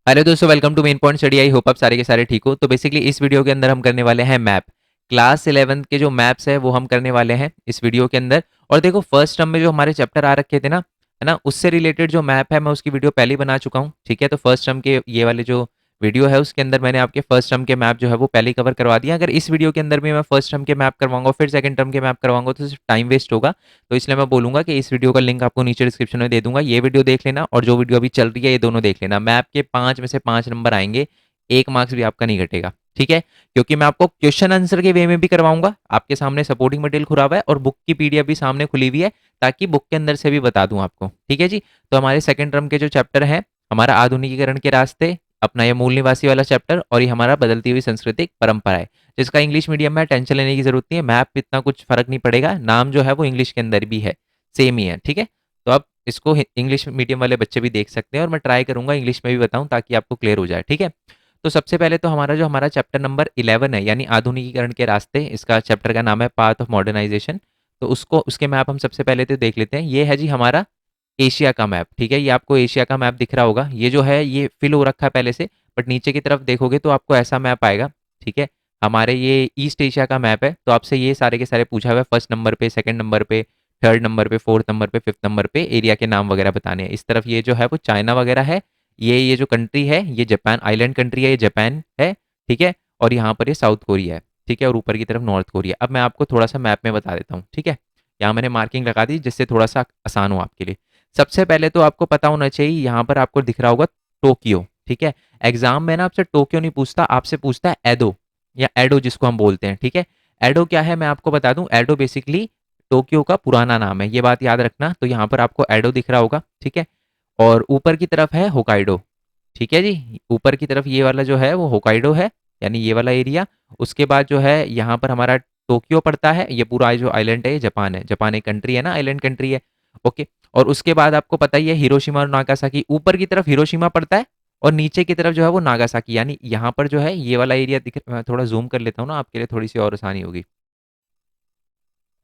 Hello दोस्तों, welcome to main point study. I hope आप सारे के सारे ठीक हो। तो बेसिकली इस वीडियो के अंदर हम करने वाले हैं मैप। क्लास 11 के जो मैप्स है वो हम करने वाले हैं इस वीडियो के अंदर। और देखो, फर्स्ट टर्म में जो हमारे चैप्टर आ रखे थे ना, है ना, उससे रिलेटेड जो मैप है मैं उसकी वीडियो पहले ही बना चुका हूँ। ठीक है, तो फर्स्ट टर्म के ये वाले जो वीडियो है उसके अंदर मैंने आपके फर्स्ट टर्म के मैप जो है वो पहले ही कवर करवा दिया। अगर इस वीडियो के अंदर भी मैं फर्स्ट टर्म के मैप करवाऊंगा फिर सेकंड टर्म के मैप करवाऊंगा तो सिर्फ टाइम वेस्ट होगा। तो इसलिए मैं बोलूंगा कि इस वीडियो का लिंक आपको नीचे डिस्क्रिप्शन में दे दूंगा, ये वीडियो देख लेना और जो वीडियो अभी चल रही है ये दोनों देख लेना। मैप के 5 में से 5 नंबर आएंगे, 1 मार्क्स भी आपका नहीं घटेगा। ठीक है, क्योंकि मैं आपको क्वेश्चन आंसर के वे में भी करवाऊंगा। आपके सामने सपोर्टिंग मटेरियल खुला हुआ है और बुक की पीडीएफ भी सामने खुली हुई है, ताकि बुक के अंदर से भी बता दूं आपको। ठीक है जी। तो हमारे सेकंड टर्म के जो चैप्टर है, हमारा आधुनिकीकरण के रास्ते, अपना ये मूल निवासी वाला चैप्टर, और ये हमारा बदलती हुई सांस्कृतिक परंपरा है, जिसका इंग्लिश मीडियम में टेंशन लेने की जरूरत नहीं है। मैप इतना कुछ फर्क नहीं पड़ेगा, नाम जो है वो इंग्लिश के अंदर भी है, सेम ही है। ठीक है, तो आप इसको इंग्लिश मीडियम वाले बच्चे भी देख सकते हैं और मैं ट्राई करूंगा इंग्लिश में भी बताऊं ताकि आपको क्लियर हो जाए। ठीक है, तो सबसे पहले तो हमारा चैप्टर नंबर 11 है, यानी आधुनिकीकरण के रास्ते, इसका चैप्टर का नाम है पाथ ऑफ मॉडर्नाइजेशन। तो उसको उसके मैप हम सबसे पहले तो देख लेते हैं। ये है जी हमारा एशिया का मैप। ठीक है, ये आपको एशिया का मैप दिख रहा होगा। ये जो है ये फिल हो रखा है पहले से, बट नीचे की तरफ देखोगे तो आपको ऐसा मैप आएगा। ठीक है, हमारे ये ईस्ट एशिया का मैप है। तो आपसे ये सारे के सारे पूछा हुआ है, फर्स्ट नंबर पे, सेकंड नंबर पे, थर्ड नंबर पे, फोर्थ नंबर पे, फिफ्थ नंबर पे एरिया के नाम वगैरह बताने हैं। इस तरफ ये जो है वो चाइना वगैरह है। ये जो कंट्री है ये जापान आइलैंड कंट्री है, ये जापान है। ठीक है, और यहाँ पर ये साउथ कोरिया है। ठीक है, और ऊपर की तरफ नॉर्थ कोरिया। अब मैं आपको थोड़ा सा मैप में बता देता हूँ। ठीक है, यहाँ मैंने मार्किंग लगा दी जिससे थोड़ा सा आसान हो आपके लिए। सबसे पहले तो आपको पता होना चाहिए, यहाँ पर आपको दिख रहा होगा टोक्यो। ठीक है, एग्जाम में ना आपसे टोक्यो नहीं पूछता, आपसे पूछता है एडो या एडो जिसको हम बोलते हैं। ठीक है, एडो क्या है मैं आपको बता दूं। एडो बेसिकली टोक्यो का पुराना नाम है, ये बात याद रखना। तो यहाँ पर आपको एडो दिख रहा होगा। ठीक है, और ऊपर की तरफ है होकाइडो। ठीक है जी, ऊपर की तरफ ये वाला जो है वो होकाइडो है, यानी ये वाला एरिया। उसके बाद जो है यहाँ पर हमारा टोक्यो पड़ता है। ये पूरा जो आइलैंड है ये जापान है, जापान एक कंट्री है ना, आइलैंड कंट्री है। ओके, और उसके बाद आपको पता ही है हिरोशिमा और नागासाकी। ऊपर की तरफ हिरोशिमा पड़ता है और नीचे की तरफ जो है वो नागासाकी, यानी यहाँ पर जो है ये वाला एरिया दिख। मैं थोड़ा जूम कर लेता हूँ ना आपके लिए, थोड़ी सी और आसानी होगी।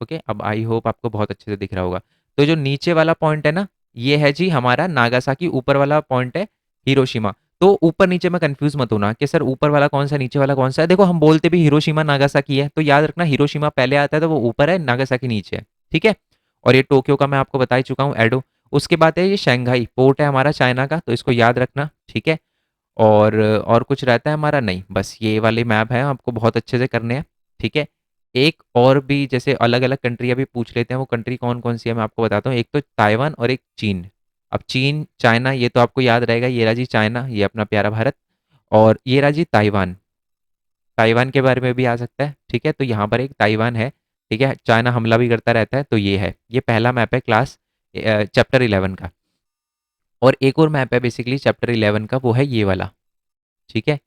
ओके, अब आई होप आपको बहुत अच्छे से दिख रहा होगा। तो जो नीचे वाला पॉइंट है ना, ये है जी हमारा नागासाकी। ऊपर वाला पॉइंट है हिरोशिमा। तो ऊपर नीचे में कंफ्यूज मत होना कि सर ऊपर वाला कौन सा नीचे वाला कौन सा है। देखो, हम बोलते भी हिरोशिमा नागासाकी है, तो याद रखना हिरोशिमा पहले आता है तो वो ऊपर है, नागासाकी नीचे है। ठीक है, और ये टोक्यो का मैं आपको बता ही चुका हूँ, एडो। उसके बाद है ये शंघाई पोर्ट है हमारा चाइना का, तो इसको याद रखना। ठीक है, और कुछ रहता है हमारा नहीं, बस ये वाले मैप हैं आपको बहुत अच्छे से करने हैं। ठीक है, एक और भी जैसे अलग अलग कंट्री अभी पूछ लेते हैं, वो कंट्री कौन कौन सी है मैं आपको बताता हूँ। एक तो ताइवान और एक चीन। अब चीन चाइना ये तो आपको याद रहेगा, ये रहा जी चाइना, ये अपना प्यारा भारत। और ये रहा जी ताइवान, ताइवान के बारे में भी आ सकता है। ठीक है, तो यहाँ पर एक ताइवान है। ठीक है, चाइना हमला भी करता रहता है। तो ये है, ये पहला मैप है क्लास चैप्टर 11 का। और एक और मैप है बेसिकली चैप्टर 11 का, वो है ये वाला। ठीक है,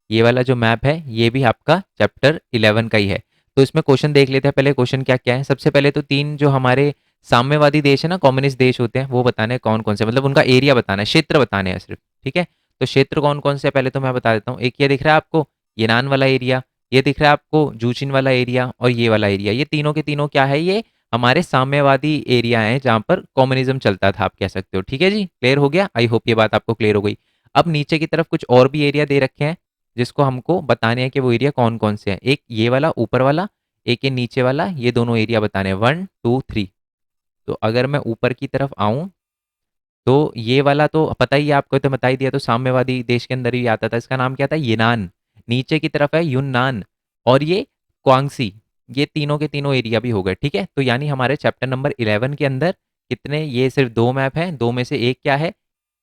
ये वाला जो मैप है ये भी आपका चैप्टर 11 का ही है। तो इसमें क्वेश्चन देख लेते हैं पहले, क्वेश्चन क्या क्या है। सबसे पहले तो 3 जो हमारे साम्यवादी देश है ना, कम्युनिस्ट देश होते हैं, वो बताने हैं कौन कौन से, मतलब उनका एरिया बताना है, क्षेत्र बताने हैं सिर्फ। ठीक है, तो क्षेत्र कौन कौन से है पहले तो मैं बता देता हूँ। एक ये दिख रहा है आपको ईरान वाला एरिया, ये दिख रहा है आपको जूचिन वाला एरिया, और ये वाला एरिया। ये तीनों के तीनों क्या है, ये हमारे साम्यवादी एरिया है जहां पर कम्युनिज्म चलता था, आप कह सकते हो। ठीक है जी, क्लियर हो गया। आई होप ये बात आपको क्लियर हो गई। अब नीचे की तरफ कुछ और भी एरिया दे रखे हैं जिसको हमको बताने हैं कि वो एरिया कौन कौन से हैं। एक ये वाला ऊपर वाला, एक ये नीचे वाला, ये दोनों एरिया बताने हैं, 1 2 3। तो अगर मैं ऊपर की तरफ आऊं तो ये वाला तो पता ही है आपको, तो बता ही दिया। तो साम्यवादी देश के अंदर ही आता था, इसका नाम क्या था, यूनान। नीचे की तरफ है यूनान, और ये क्वांगसी। ये तीनों के तीनों एरिया भी हो गए। ठीक है, तो यानी हमारे चैप्टर नंबर 11 के अंदर कितने, ये सिर्फ 2 मैप हैं। 2 में से एक क्या है,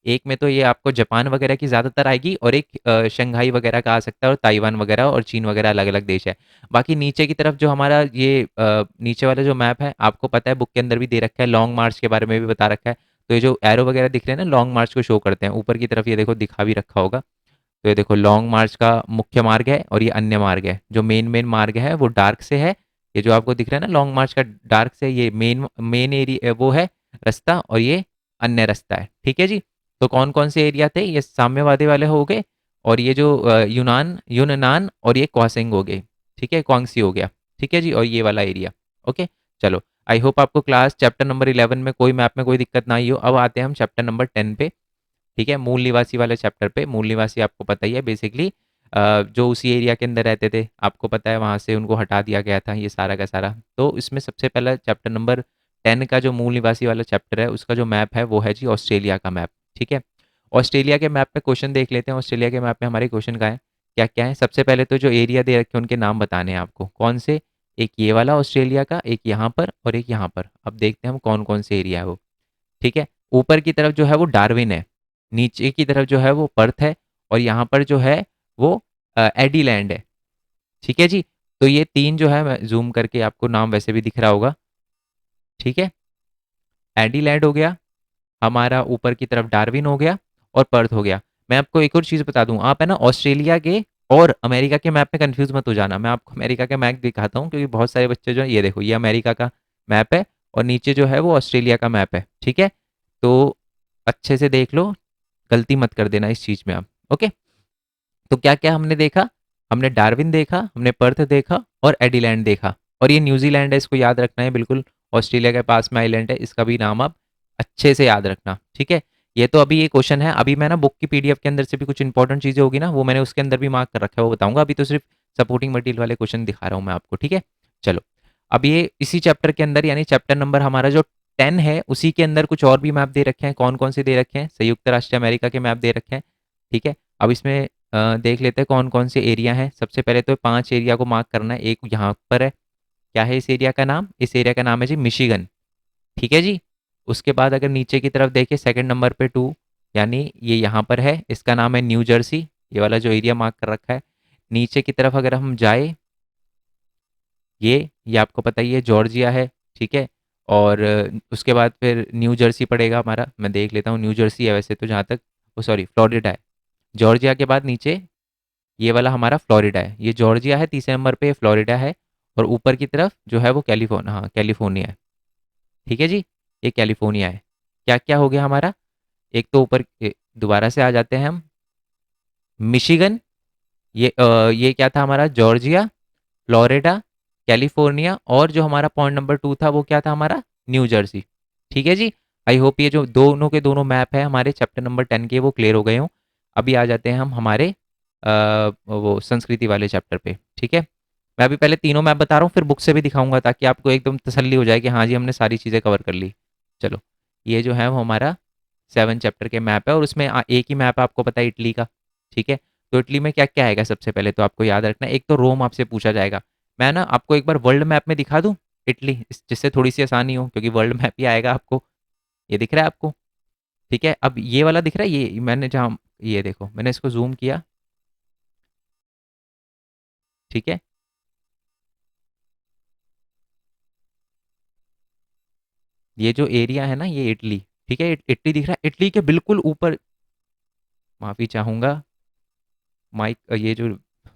एक में तो ये आपको जापान वगैरह की ज़्यादातर आएगी, और एक शंघाई वगैरह का आ सकता है, और ताइवान वगैरह और चीन वगैरह अलग अलग देश है। बाकी नीचे की तरफ जो हमारा ये नीचे वाला जो मैप है, आपको पता है बुक के अंदर भी दे रखा है, लॉन्ग मार्च के बारे में भी बता रखा है। तो ये जो एरो वगैरह दिख रहे हैं ना, लॉन्ग मार्च को शो करते हैं। ऊपर की तरफ ये देखो दिखा भी रखा होगा। तो ये देखो लॉन्ग मार्च का मुख्य मार्ग है, और ये अन्य मार्ग है। जो मेन मेन मार्ग है वो डार्क से है। ये जो आपको दिख रहा है ना लॉन्ग मार्च का डार्क से, ये मेन मेन एरिया वो है रास्ता, और ये अन्य रास्ता है। ठीक है जी, तो कौन कौन से एरिया थे, ये साम्यवादी वाले हो गए, और ये जो यूनान और ये क्वासिंग हो गए। ठीक है, क्वांगसी हो गया। ठीक है जी, और ये वाला एरिया। ओके, चलो, आई होप आपको क्लास चैप्टर नंबर 11 में कोई मैप में कोई दिक्कत ना आई हो। अब आते हैं हम चैप्टर नंबर 10 पे। ठीक है, मूल निवासी वाले चैप्टर पे। मूल निवासी आपको पता ही है बेसिकली जो उसी एरिया के अंदर रहते थे, आपको पता है वहाँ से उनको हटा दिया गया था, ये सारा का सारा। तो इसमें सबसे पहला चैप्टर नंबर 10 का जो मूल निवासी वाला चैप्टर है, उसका जो मैप है वो है जी ऑस्ट्रेलिया का मैप। ठीक है, ऑस्ट्रेलिया के मैप पे क्वेश्चन देख लेते हैं। ऑस्ट्रेलिया के मैप में हमारे क्वेश्चन का है क्या क्या है। सबसे पहले तो जो एरिया दे रखे हैं उनके नाम बताने हैं आपको, कौन से, एक ये वाला ऑस्ट्रेलिया का, एक यहाँ पर और एक यहाँ पर। अब देखते हैं हम कौन कौन से एरिया है वो। ठीक है, ऊपर की तरफ जो है वो डार्विन है, नीचे की तरफ जो है वो पर्थ है, और यहाँ पर जो है वो एडीलैंड है। ठीक है जी, तो ये तीन जो है, मैं जूम करके आपको नाम वैसे भी दिख रहा होगा। ठीक है, एडीलैंड हो गया हमारा, ऊपर की तरफ डार्विन हो गया और पर्थ हो गया। मैं आपको एक और चीज़ बता दूं, आप है ना ऑस्ट्रेलिया के और अमेरिका के मैप में कंफ्यूज मत हो जाना। मैं आपको अमेरिका के मैप दिखाता हूँ, क्योंकि बहुत सारे बच्चे जो है, ये देखो ये अमेरिका का मैप है और नीचे जो है वो ऑस्ट्रेलिया का मैप है। ठीक है, तो अच्छे से देख लो, गलती मत कर देना इस चीज़ में आप। ओके, तो क्या क्या हमने देखा, हमने डार्विन देखा, हमने पर्थ देखा और एडिलैंड देखा। और ये न्यूजीलैंड है, इसको याद रखना है बिल्कुल, ऑस्ट्रेलिया के पास में आइलैंड है, इसका भी नाम आप अच्छे से याद रखना। ठीक है, ये तो अभी ये क्वेश्चन है। अभी मैं ना बुक की पीडीएफ के अंदर से भी कुछ इंपॉर्टेंट चीज़ें होगी ना, वो मैंने उसके अंदर भी मार्क कर रखा है, वो बताऊंगा। अभी तो सिर्फ सपोर्टिंग मटेरियल वाले क्वेश्चन दिखा रहा हूँ मैं आपको। ठीक है, चलो, अब ये इसी चैप्टर के अंदर, यानी चैप्टर नंबर हमारा जो 10 है, उसी के अंदर कुछ और भी मैप दे रखे हैं। कौन कौन से दे रखे हैं, संयुक्त राष्ट्र अमेरिका के मैप दे रखे हैं। ठीक है, अब इसमें देख लेते हैं कौन कौन से एरिया हैं। सबसे पहले तो 5 एरिया को मार्क करना है। एक यहाँ पर है, क्या है इस एरिया का नाम, इस एरिया का नाम है जी मिशिगन। ठीक है जी, उसके बाद अगर नीचे की तरफ देखें सेकंड नंबर पे 2, यानी ये यहाँ पर है, इसका नाम है न्यू जर्सी, ये वाला जो एरिया मार्क कर रखा है। नीचे की तरफ अगर हम जाए, ये आपको पता ही है जॉर्जिया है। ठीक है, और उसके बाद फिर न्यू जर्सी पड़ेगा हमारा, मैं देख लेता हूँ, न्यू जर्सी है वैसे तो जहाँ तक, वो सॉरी फ्लोरिडा है। जॉर्जिया के बाद नीचे ये वाला हमारा फ्लोरिडा है, ये जॉर्जिया है, तीसरे नंबर पे फ्लोरिडा है, और ऊपर की तरफ जो है वो कैलिफोर्निया, हाँ कैलिफोर्निया है। ठीक है जी, ये कैलिफोर्निया है। क्या क्या हो गया हमारा, एक तो ऊपर दोबारा से आ जाते हैं हम, मिशिगन, ये क्या था हमारा, जॉर्जिया, फ्लोरिडा, कैलिफोर्निया, और जो हमारा पॉइंट नंबर 2 था वो क्या था हमारा, न्यू जर्सी। ठीक है जी, आई होप ये जो दोनों के दोनों मैप है हमारे चैप्टर नंबर 10 के, वो क्लियर हो गए हों। अभी आ जाते हैं हम हमारे वो संस्कृति वाले चैप्टर पे। ठीक है, मैं अभी पहले तीनों मैप बता रहा हूँ, फिर बुक से भी दिखाऊंगा, ताकि आपको एकदम तसल्ली हो जाए कि हाँ जी हमने सारी चीज़ें कवर कर ली। चलो, ये जो है वो हमारा 7 चैप्टर के मैप है, और उसमें एक ही मैप आपको पता है इटली का। ठीक है, तो इटली में क्या क्या आएगा, सबसे पहले तो आपको याद रखना है, एक तो रोम आपसे पूछा जाएगा। मैं ना आपको एक बार वर्ल्ड मैप में दिखा दूं इटली, जिससे थोड़ी सी आसानी हो, क्योंकि वर्ल्ड मैप ही आएगा आपको। ये दिख रहा है आपको, ठीक है, अब ये वाला दिख रहा है, ये मैंने जहाँ, ये देखो मैंने इसको जूम किया। ठीक है, ये जो एरिया है ना ये इटली, ठीक है, इटली दिख रहा है, इटली के बिल्कुल ऊपर, माफी चाहूंगा, माइक ये जो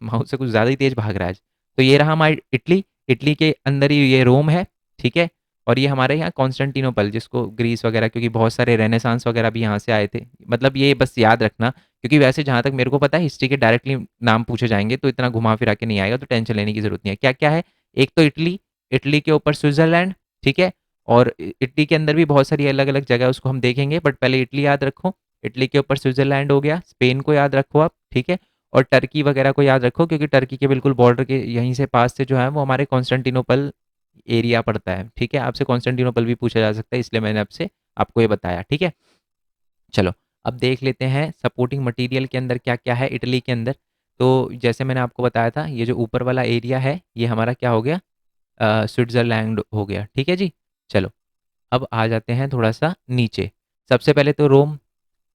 माउस से कुछ ज़्यादा ही तेज भाग रहा है आज। तो ये रहा हमारी इटली, इटली के अंदर ही ये रोम है। ठीक है, और ये हमारे यहाँ कॉन्स्टेंटिनोपल, जिसको ग्रीस वगैरह, क्योंकि बहुत सारे रेनेसांस वगैरह भी यहाँ से आए थे। मतलब ये बस याद रखना, क्योंकि वैसे जहाँ तक मेरे को पता है हिस्ट्री के डायरेक्टली नाम पूछे जाएंगे, तो इतना घुमा फिरा के नहीं आएगा, तो टेंशन लेने की जरूरत नहीं है। क्या क्या है, एक तो इटली, इटली के ऊपर स्विट्जरलैंड। ठीक है, और इटली के अंदर भी बहुत सारी अलग अलग जगह, उसको हम देखेंगे, बट पहले इटली याद रखो। इटली के ऊपर स्विट्जरलैंड हो गया, स्पेन को याद रखो आप। ठीक है, और टर्की वगैरह को याद रखो, क्योंकि टर्की के बिल्कुल बॉर्डर के यहीं से पास से जो है वो हमारे कॉन्स्टेंटिनोपल एरिया पड़ता है। ठीक है, आपसे कॉन्स्टेंटिनोपल भी पूछा जा सकता है, इसलिए मैंने आपसे आपको ये बताया। ठीक है, चलो, अब देख लेते हैं सपोर्टिंग मटेरियल के अंदर क्या क्या है इटली के अंदर। तो जैसे मैंने आपको बताया था, ये जो ऊपर वाला एरिया है ये हमारा क्या हो गया, स्विट्जरलैंड हो गया। ठीक है जी, चलो, अब आ जाते हैं थोड़ा सा नीचे। सबसे पहले तो रोम,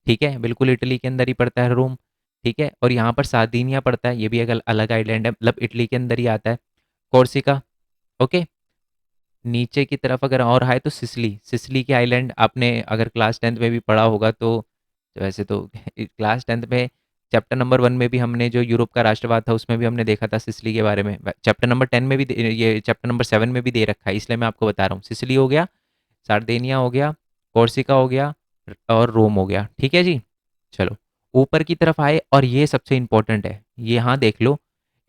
ठीक है, बिल्कुल इटली के अंदर ही पड़ता है रोम। ठीक है, और यहाँ पर सार्दिनिया पड़ता है, ये भी एक अलग आइलैंड है, मतलब इटली के अंदर ही आता है। Corsica, okay. नीचे की तरफ अगर और आए तो सिसली, सिसली के आइलैंड आपने अगर क्लास 10th में भी पढ़ा होगा, तो वैसे तो क्लास 10th में चैप्टर नंबर 1 में भी हमने जो यूरोप का राष्ट्रवाद था उसमें भी हमने देखा था सिसली के बारे में। चैप्टर नंबर 10 में भी ये चैप्टर नंबर 7 में भी दे रखा है, इसलिए मैं आपको बता रहा हूँ। सिसली हो गया, सार्देनिया हो गया, कोर्सिका हो गया, और रोम हो गया। ठीक है जी, चलो, ऊपर की तरफ आए, और ये सबसे इंपॉर्टेंट है, ये यहाँ देख लो,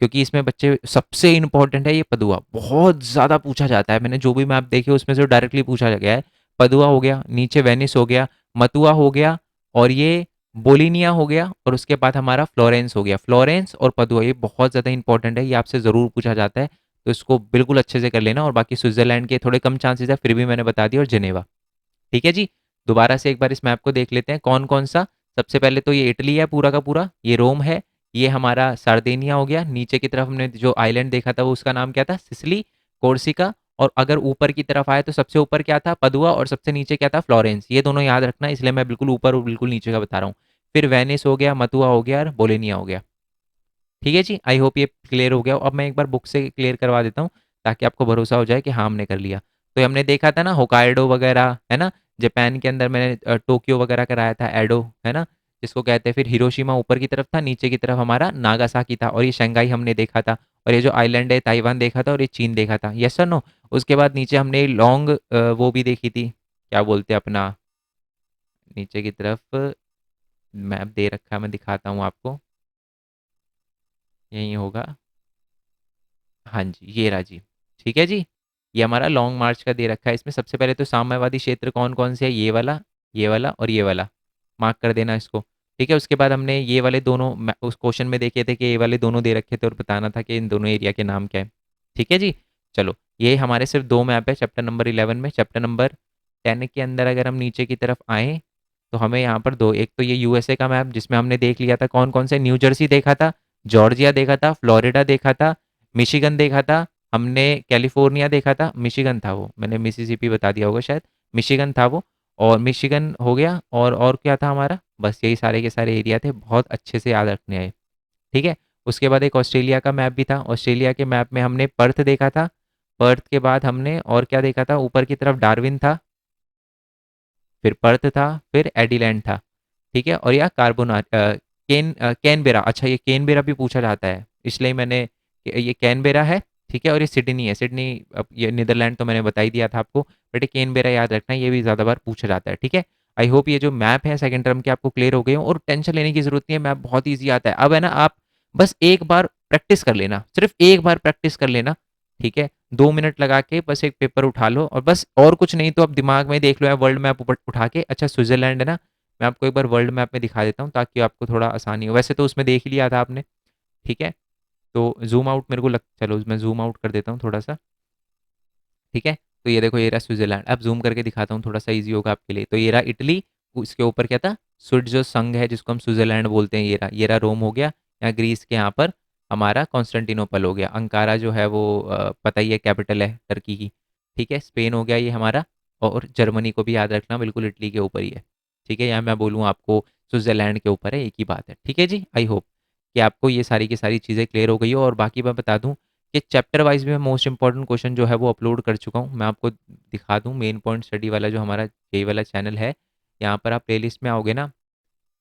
क्योंकि इसमें बच्चे सबसे इंपॉर्टेंट है ये पदुआ, बहुत ज़्यादा पूछा जाता है। मैंने जो भी मैप देखे उसमें से डायरेक्टली पूछा गया है। पदुआ हो गया, नीचे वेनिस हो गया, मतुआ हो गया, और ये बोलिनिया हो गया और उसके बाद हमारा फ्लोरेंस हो गया। फ्लोरेंस और पदुआ ये बहुत ज़्यादा इंपॉर्टेंट है, ये आपसे ज़रूर पूछा जाता है, तो इसको बिल्कुल अच्छे से कर लेना। और बाकी स्विट्जरलैंड के थोड़े कम चांसेस है, फिर भी मैंने बता दिया, और जेनेवा। ठीक है जी। दोबारा से एक बार इस मैप को देख लेते हैं कौन कौन सा। सबसे पहले तो ये इटली है पूरा का पूरा, ये रोम है, ये हमारा सार्दिनिया हो गया। नीचे की तरफ हमने जो आइलैंड देखा था वो उसका नाम क्या था, सिसिली, कोर्सिका। और अगर ऊपर की तरफ आए तो सबसे ऊपर क्या था, पदुआ, और सबसे नीचे क्या था, फ्लोरेंस। ये दोनों याद रखना, इसलिए मैं बिल्कुल ऊपर और बिल्कुल नीचे का बता रहा हूँ। फिर वेनिस हो गया, मतुआ हो गया और बोलेनिया हो गया। ठीक है जी, आई होप ये क्लियर हो गया। अब मैं एक बार बुक से क्लियर करवा देता हूँ ताकि आपको भरोसा हो जाए कि हाँ हमने कर लिया। तो हमने देखा था ना होकाइडो वगैरह, है ना। जापान के अंदर मैंने टोक्यो वगैरह कराया था, एडो, है ना, जिसको कहते हैं। फिर हिरोशिमा ऊपर की तरफ था, नीचे की तरफ हमारा नागासाकी था, और ये शंघाई हमने देखा था। और ये जो आइलैंड है ताइवान देखा था, और ये चीन देखा था। Yes sir no. उसके बाद नीचे हमने लॉन्ग वो भी देखी थी, क्या बोलते हैं अपना, नीचे की तरफ मैप दे रखा है, मैं दिखाता हूँ आपको, यही होगा। हाँ जी, ये रहा जी। ठीक है जी। ये हमारा लॉन्ग मार्च का दे रखा है। इसमें सबसे पहले तो साम्यवादी क्षेत्र कौन-कौन से है, ये वाला और ये वाला। मार्क कर देना इसको। ठीक है, उसके बाद हमने ये वाले दोनों उस क्वेश्चन में देखे थे कि ये वाले दोनों दे रखे थे और बताना था कि इन दोनों एरिया के नाम क्या है। ठीक है जी। चलो, ये हमारे सिर्फ 2 मैप है चैप्टर नंबर 11 में। चैप्टर नंबर 10 के अंदर अगर हम नीचे की तरफ आएँ, तो हमें यहाँ पर 2, एक तो ये यूएसए का मैप जिसमें हमने देख लिया था कौन-कौन से, न्यू जर्सी देखा था, जॉर्जिया देखा था, फ्लोरिडा देखा था, मिशिगन देखा था, हमने कैलिफोर्निया देखा था, मिशिगन था वो, मैंने मिसिसिपी बता दिया होगा शायद, मिशिगन था वो। और मिशिगन हो गया, और क्या था हमारा, बस यही सारे के सारे एरिया थे, बहुत अच्छे से याद रखने हैं। ठीक है। उसके बाद एक ऑस्ट्रेलिया का मैप भी था। ऑस्ट्रेलिया के मैप में हमने पर्थ देखा था। पर्थ के बाद हमने और क्या देखा था, ऊपर की तरफ डार्विन था, फिर पर्थ था, फिर एडिलैंड था। ठीक है। और यह कैनबेरा, अच्छा ये कैनबेरा भी पूछा जाता है, इसलिए मैंने, ये कैनबेरा है। ठीक है। और ये सिडनी है, सिडनी, अब ये नीदरलैंड तो मैंने बता ही दिया था आपको, बट ये कैनबेरा याद रखना है, ये भी ज़्यादा बार पूछा जाता है। ठीक है। आई होप ये जो मैप है सेकंड टर्म के आपको क्लियर हो गए हो, और टेंशन लेने की जरूरत नहीं है, मैप बहुत ईजी आता है। अब है ना, आप बस एक बार प्रैक्टिस कर लेना, सिर्फ एक बार प्रैक्टिस कर लेना। ठीक है। 2 मिनट लगा के बस एक पेपर उठा लो, और बस, और कुछ नहीं तो आप दिमाग में देख लो या वर्ल्ड मैप उठा के। अच्छा स्विट्जरलैंड है ना, मैं आपको एक बार वर्ल्ड मैप में दिखा देता हूँ ताकि आपको थोड़ा आसानी हो, वैसे तो उसमें देख ही लिया था आपने। ठीक है। तो जूम आउट मेरे को लग, चलो मैं जूम आउट कर देता हूँ थोड़ा सा। ठीक है। तो ये देखो, ये रहा स्विट्जरलैंड। अब जूम करके दिखाता हूँ, थोड़ा सा ईजी होगा आपके लिए। तो ये रहा इटली, उसके ऊपर क्या था, स्विट्ज जो संघ है जिसको हम स्विट्जरलैंड बोलते हैं, ये रहा रोम हो गया। यहाँ ग्रीस के यहाँ पर हमारा कॉन्स्टेंटिनोपल हो गया। अंकारा जो है वो पता ही है, कैपिटल है टर्की की। ठीक है। स्पेन हो गया ये हमारा, और जर्मनी को भी याद रखना, बिल्कुल इटली के ऊपर ही है। ठीक है। यहाँ मैं बोलूँ आपको स्विट्जरलैंड के ऊपर है, एक ही बात है। ठीक है जी। आई होप कि आपको ये सारी की सारी चीज़ें क्लियर हो गई हो। और बाकी मैं बता दूँ कि चैप्टर वाइज भी मैं मोस्ट इंपॉर्टेंट क्वेश्चन जो है वो अपलोड कर चुका हूँ। मैं आपको दिखा दूँ, मेन पॉइंट स्टडी वाला जो हमारा यही वाला चैनल है, यहाँ पर आप प्लेलिस्ट में आओगे ना,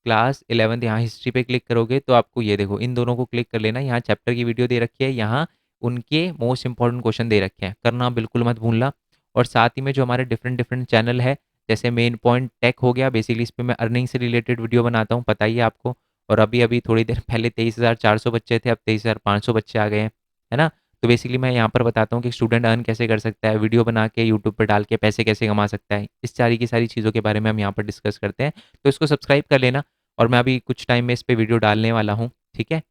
क्लास 11th, यहाँ हिस्ट्री पे क्लिक करोगे तो आपको ये देखो, इन दोनों को क्लिक कर लेना। यहाँ चैप्टर की वीडियो दे रखी है, यहाँ उनके मोस्ट इंपॉर्टेंट क्वेश्चन दे रखे हैं, करना बिल्कुल मत भूलना। और साथ ही में जो हमारे डिफरेंट डिफरेंट चैनल है, जैसे मेन पॉइंट टेक हो गया, बेसिकली इस पे मैं अर्निंग से रिलेटेड वीडियो बनाता हूँ, पता ही है आपको। और अभी अभी थोड़ी देर पहले 23,400 बच्चे थे, अब 23,500 बच्चे आ गए हैं, है ना। तो बेसिकली मैं यहाँ पर बताता हूँ कि स्टूडेंट अर्न कैसे कर सकता है, वीडियो बना के यूट्यूब पर डाल के पैसे कैसे कमा सकता है, इस सारी की सारी चीज़ों के बारे में हम यहाँ पर डिस्कस करते हैं। तो इसको सब्सक्राइब कर लेना। और मैं अभी कुछ टाइम में इस पे वीडियो डालने वाला हूँ। ठीक है।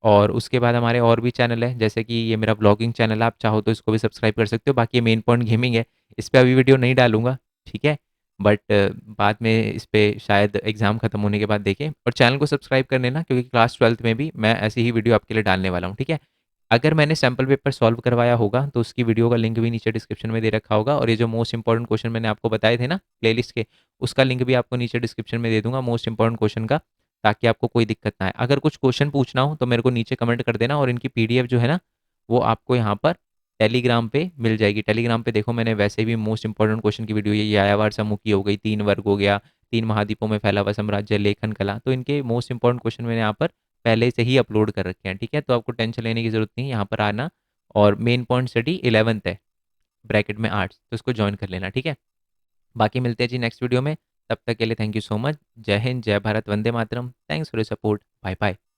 और उसके बाद हमारे और भी चैनल है, जैसे कि ये मेरा ब्लॉगिंग चैनल है, आप चाहो तो इसको भी सब्सक्राइब कर सकते हो। बाकी ये मेन पॉइंट गेमिंग है, इस पे अभी वीडियो नहीं डालूंगा। ठीक है। बट बाद में इस पे शायद एग्ज़ाम खत्म होने के बाद देखें। और चैनल को सब्सक्राइब कर लेना, क्योंकि क्लास 12th में भी मैं ऐसी ही वीडियो आपके लिए डालने वाला हूँ। ठीक है। अगर मैंने सैम्पल पेपर सॉल्व करवाया होगा तो उसकी वीडियो का लिंक भी नीचे डिस्क्रिप्शन में दे रखा होगा। और ये जो मोस्ट इंपॉर्टेंट क्वेश्चन मैंने आपको बताए थे ना प्लेलिस्ट के, उसका लिंक भी आपको नीचे डिस्क्रिप्शन में दे दूंगा, मोस्ट इंपॉर्टेंट क्वेश्चन का, ताकि आपको कोई दिक्कत ना आए। अगर कुछ क्वेश्चन पूछना हो तो मेरे को नीचे कमेंट कर देना, और इनकी पीडीएफ जो है ना, वो आपको यहाँ पर टेलीग्राम पे मिल जाएगी। टेलीग्राम पे देखो, मैंने वैसे भी मोस्ट इंपॉर्टेंट क्वेश्चन की वीडियो, ये आयावार समूह की हो गई, 3 वर्ग हो गया, 3 महाद्वीपों में फैला हुआ साम्राज्य, लेखन कला, तो इनके मोस्ट इंपॉर्टेंट क्वेश्चन मैंने यहाँ पर पहले से ही अपलोड कर रखे हैं। ठीक है। तो आपको टेंशन लेने की जरूरत नहीं है, यहाँ पर आना। और मेन पॉइंट स्टडी 11th है, ब्रैकेट में आर्ट्स, तो उसको ज्वाइन कर लेना। ठीक है। बाकी मिलते हैं जी नेक्स्ट वीडियो में, तब तक के लिए थैंक यू सो मच। जय हिंद, जय Bharat, Vande Mataram. Thanks for your support. Bye bye.